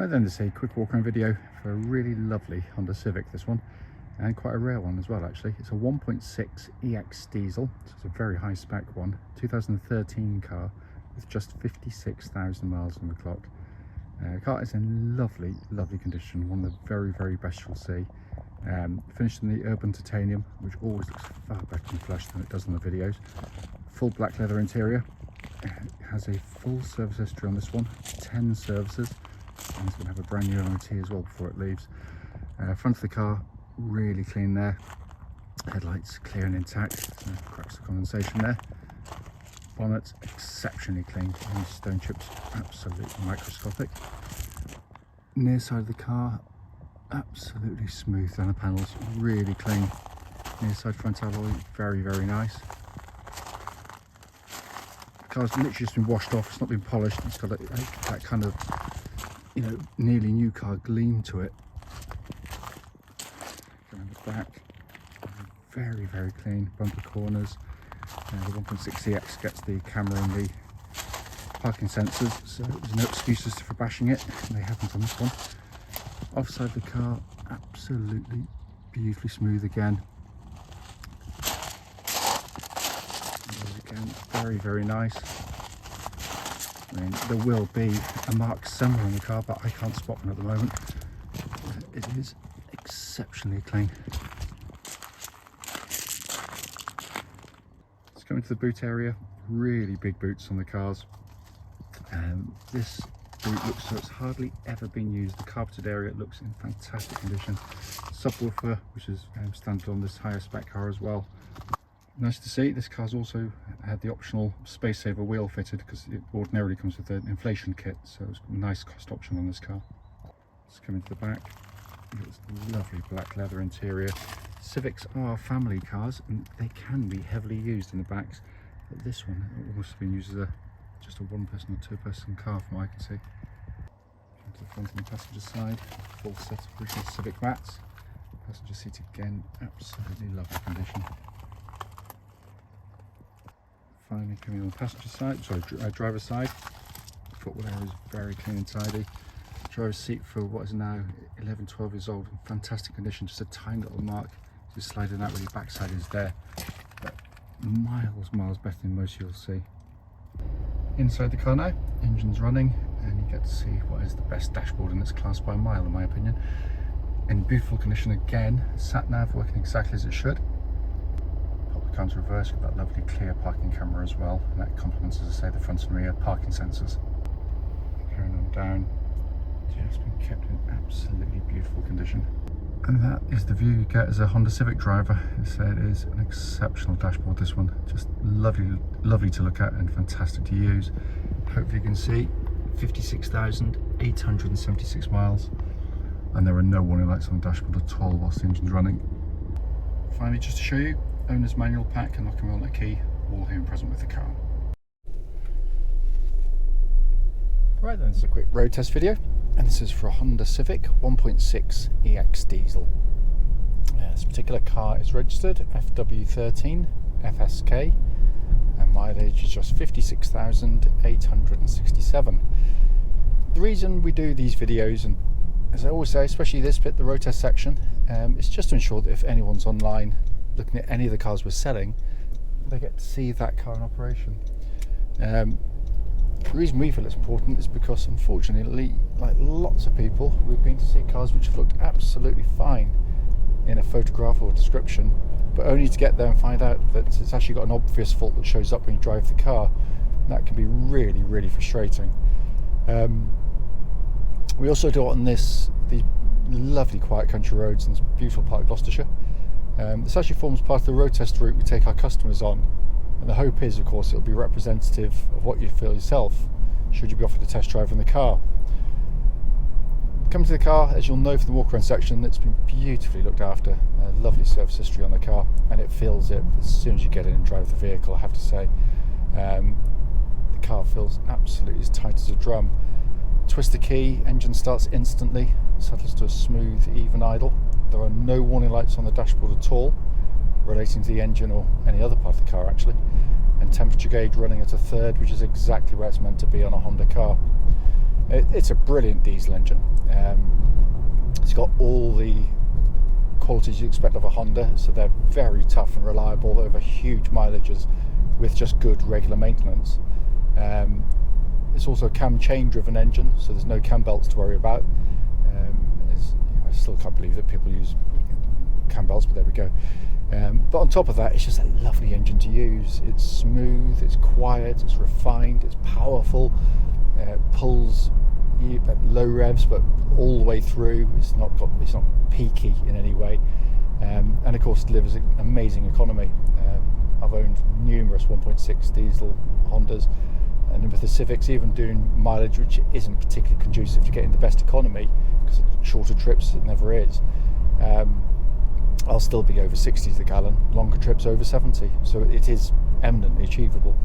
Right then, this is a quick walk around video for a really lovely Honda Civic, this one, and quite a rare one as well actually. It's a 1.6 EX diesel, so it's a very high spec one, 2013 car with just 56,000 miles on the clock. The car is in lovely condition, one of the very best you'll see. Finished in the urban titanium, which always looks far better in flesh than it does in the videos. Full black leather interior. It has a full service history on this one, 10 services. And it's going to have a brand new MOT as well before it leaves. Front of the car, really clean there. Headlights clear and intact, no cracks of condensation there. Bonnet, exceptionally clean. Any stone chips, absolutely microscopic. Near side of the car, absolutely smooth down the panels, really clean. Near side front alloy, very nice. The car's literally just been washed off, it's not been polished, it's got that kind of, you know, nearly new car gleam to it. Going the back, very clean. Bumper corners. The 1.6 EX gets the camera and the parking sensors, so there's no excuses for bashing it, and they haven't on this one. Offside the car, absolutely beautifully smooth again. Again, very nice. I mean, there will be a mark somewhere on the car, but I can't spot one at the moment. It is exceptionally clean. Let's go into the boot area. Really big boots on the cars. This boot looks so it's hardly ever been used. The carpeted area looks in fantastic condition. Subwoofer, which is standard on this higher spec car as well. Nice to see. This car's also had the optional space saver wheel fitted because it ordinarily comes with an inflation kit, so it's a nice cost option on this car. Let's come into the back. It's lovely black leather interior. Civics are family cars and they can be heavily used in the backs, but this one almost been used as just a one-person or two-person car from what I can see. Come to the front and the passenger side, full set of original Civic mats. Passenger seat again, absolutely lovely condition. Finally coming on the passenger side, sorry, driver's side. Footwell area is very clean and tidy. Driver's seat for what is now 11-12 years old, in fantastic condition, just a tiny little mark. Just sliding out where the backside is there, but miles better than most you'll see. Inside the car now, engine's running, and you get to see what is the best dashboard in its class by a mile, in my opinion. In beautiful condition again, sat nav working exactly as it should. Pop the car into reverse with that lovely clear parking camera as well, and that complements, as I say, the front and rear parking sensors. Carrying on down, just been kept in absolutely beautiful condition. And that is the view you get as a Honda Civic driver. As I say, it is an exceptional dashboard, this one. Just lovely to look at and fantastic to use. Hopefully you can see 56,876 miles. And there are no warning lights on the dashboard at all whilst the engine's running. Finally, just to show you, owner's manual pack and lock and roll key, all here and present with the car. Right then, this is a quick road test video, and this is for a Honda Civic 1.6 EX diesel. This particular car is registered FW13FSK, and mileage is just 56,867. The reason we do these videos, and as I always say, especially this bit, the road test section, it's just to ensure that if anyone's online looking at any of the cars we're selling, they get to see that car in operation. The reason we feel it's important is because, unfortunately, like lots of people, we've been to see cars which have looked absolutely fine in a photograph or description, but only to get there and find out that it's actually got an obvious fault that shows up when you drive the car. And that can be really frustrating. We also do it on these lovely quiet country roads in this beautiful part of Gloucestershire. This actually forms part of the road test route we take our customers on. And the hope is, of course, it'll be representative of what you feel yourself should you be offered a test drive in the car. Come to the car, as you'll know from the walk around section, it's been beautifully looked after. Lovely service history on the car, and it feels it as soon as you get in and drive the vehicle, I have to say. The car feels absolutely as tight as a drum. Twist the key, engine starts instantly, settles to a smooth, even idle. There are no warning lights on the dashboard at all relating to the engine or any other part of the car actually, and temperature gauge running at a third, which is exactly where it's meant to be on a Honda car. It's a brilliant diesel engine. It's got all the qualities you expect of a Honda, so they're very tough and reliable over huge mileages with just good regular maintenance. It's also a cam chain driven engine, so there's no cam belts to worry about. I still can't believe that people use cam belts, but there we go. But on top of that, it's just a lovely engine to use. It's smooth, it's quiet, it's refined, it's powerful. Pulls at low revs, but all the way through. It's not peaky in any way, and of course delivers an amazing economy. I've owned numerous 1.6 diesel Hondas, and with the Civics, even doing mileage which isn't particularly conducive to getting the best economy, because of shorter trips it never is, I'll still be over 60 to the gallon, longer trips over 70, so it is eminently achievable.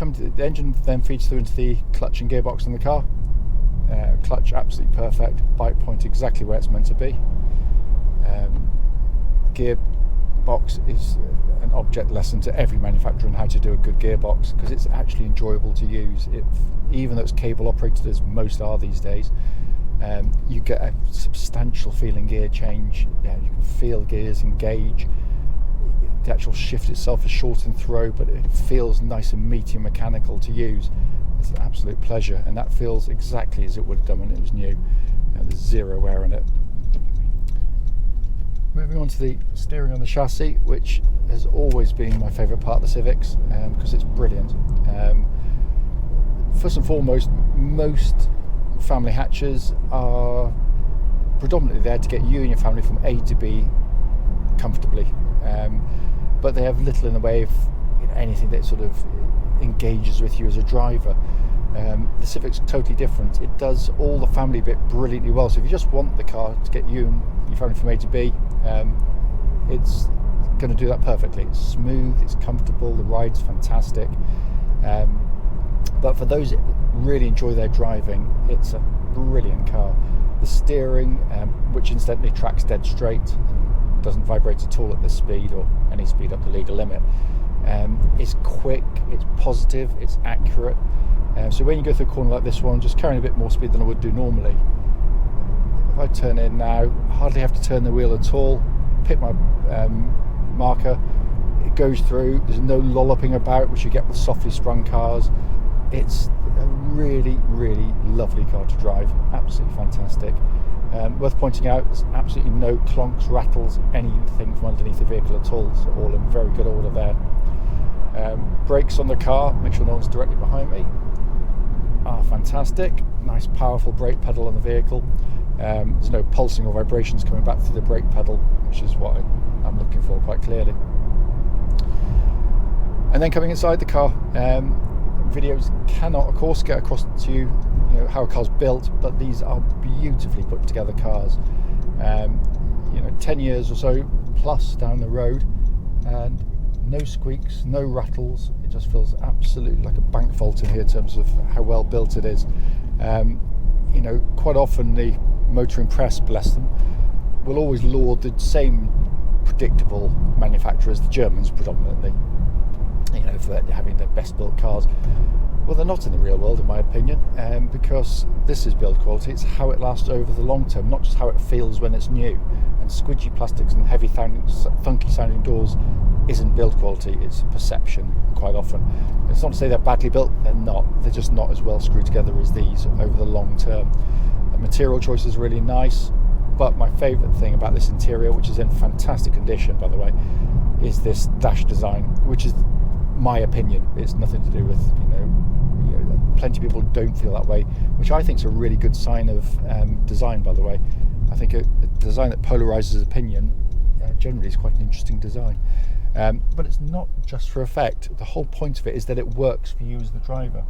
The engine then feeds through into the clutch and gearbox in the car. Clutch absolutely perfect, bike point exactly where it's meant to be. Gearbox is an object lesson to every manufacturer on how to do a good gearbox, because it's actually enjoyable to use. Even though it's cable operated, as most are these days, you get a substantial feeling gear change. You can feel gears engage. The actual shift itself is short and throw, but it feels nice and meaty and mechanical to use. It's an absolute pleasure, and that feels exactly as it would have done when it was new. There's zero wear in it. Moving on to the steering on the chassis, which has always been my favourite part of the Civics, because it's brilliant. First and foremost, most family hatches are predominantly there to get you and your family from A to B comfortably. But they have little in the way of anything that sort of engages with you as a driver. The Civic's totally different. It does all the family bit brilliantly well. So if you just want the car to get you and your family from A to B, it's going to do that perfectly. It's smooth, it's comfortable, the ride's fantastic. But for those that really enjoy their driving, it's a brilliant car. The steering, which incidentally tracks dead straight and doesn't vibrate at all at this speed or any speed up the legal limit, is quick, it's positive, it's accurate. So when you go through a corner like this one, just carrying a bit more speed than I would do normally, if I turn in now, I hardly have to turn the wheel at all, pick my marker, it goes through. There's no lolloping about, which you get with softly sprung cars. It's a really, really lovely car to drive, absolutely fantastic. Worth pointing out, there's absolutely no clonks, rattles, anything from underneath the vehicle at all, so all in very good order there. Brakes on the car, make sure no one's directly behind me, are fantastic. Nice powerful brake pedal on the vehicle. There's no pulsing or vibrations coming back through the brake pedal, which is what I'm looking for quite clearly. And then coming inside the car, videos cannot of course get across to you how a car's built, but these are beautifully put together cars. 10 years or so plus down the road, and no squeaks, no rattles. It just feels absolutely like a bank vault in here in terms of how well built it is. Quite often the motoring press, bless them, will always laud the same predictable manufacturers, the Germans predominantly, for having the best built cars. Well, they're not in the real world, in my opinion, because this is build quality. It's how it lasts over the long term, not just how it feels when it's new. And squidgy plastics and heavy funky sounding doors isn't build quality, it's perception quite often. It's not to say they're badly built, they're not. They're just not as well screwed together as these over the long term. The material choice is really nice, but my favourite thing about this interior, which is in fantastic condition by the way, is this dash design, which is my opinion. It's nothing to do with plenty of people don't feel that way, which I think is a really good sign of design, by the way. I think a design that polarizes opinion generally is quite an interesting design, but it's not just for effect. The whole point of it is that it works for you as the driver.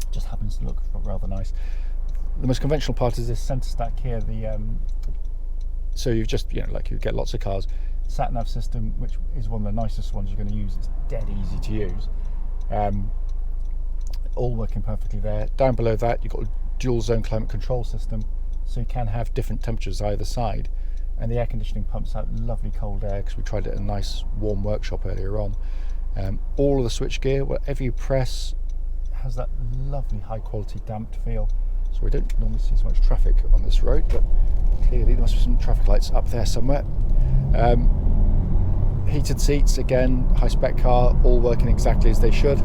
It just happens to look rather nice. The most conventional part is this center stack here. So you've just like you get lots of cars, sat nav system, which is one of the nicest ones you're going to use. It's dead easy to use, all working perfectly there. Down below that you've got a dual zone climate control system, so you can have different temperatures either side, and the air conditioning pumps out lovely cold air, because we tried it at a nice warm workshop earlier on. All of the switchgear, whatever you press, has that lovely high quality damped feel. So we don't normally see so much traffic on this road, but clearly there must be some traffic lights up there somewhere. Heated seats, again, high spec car, all working exactly as they should.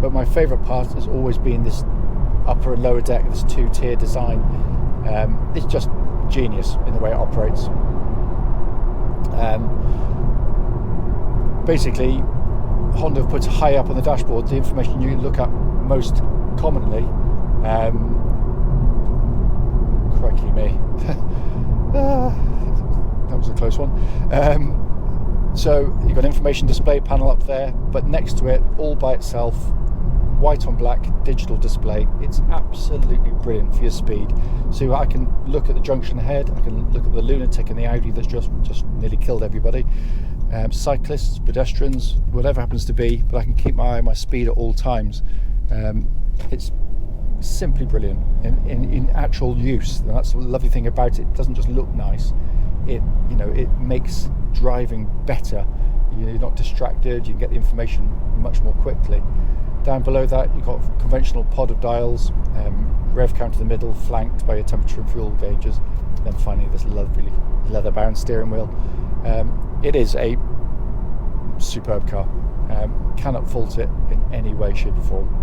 But my favourite part has always been this upper and lower deck, this two-tier design. It's just genius in the way it operates. Basically, Honda have put high up on the dashboard the information you look at most commonly. Crikey me. That was a close one. So you've got an information display panel up there, but next to it, all by itself, white on black digital display. It's absolutely brilliant for your speed. So I can look at the junction ahead, I can look at the lunatic in the Audi that's just nearly killed everybody. Cyclists, pedestrians, whatever happens to be, but I can keep my eye on my speed at all times. It's simply brilliant in actual use, and that's the lovely thing about it. It doesn't just look nice, it makes driving better. You're not distracted, you can get the information much more quickly. Down below that you've got conventional pod of dials, rev counter in the middle, flanked by your temperature and fuel gauges, and then finally this lovely leather bound steering wheel. It is a superb car, cannot fault it in any way, shape or form.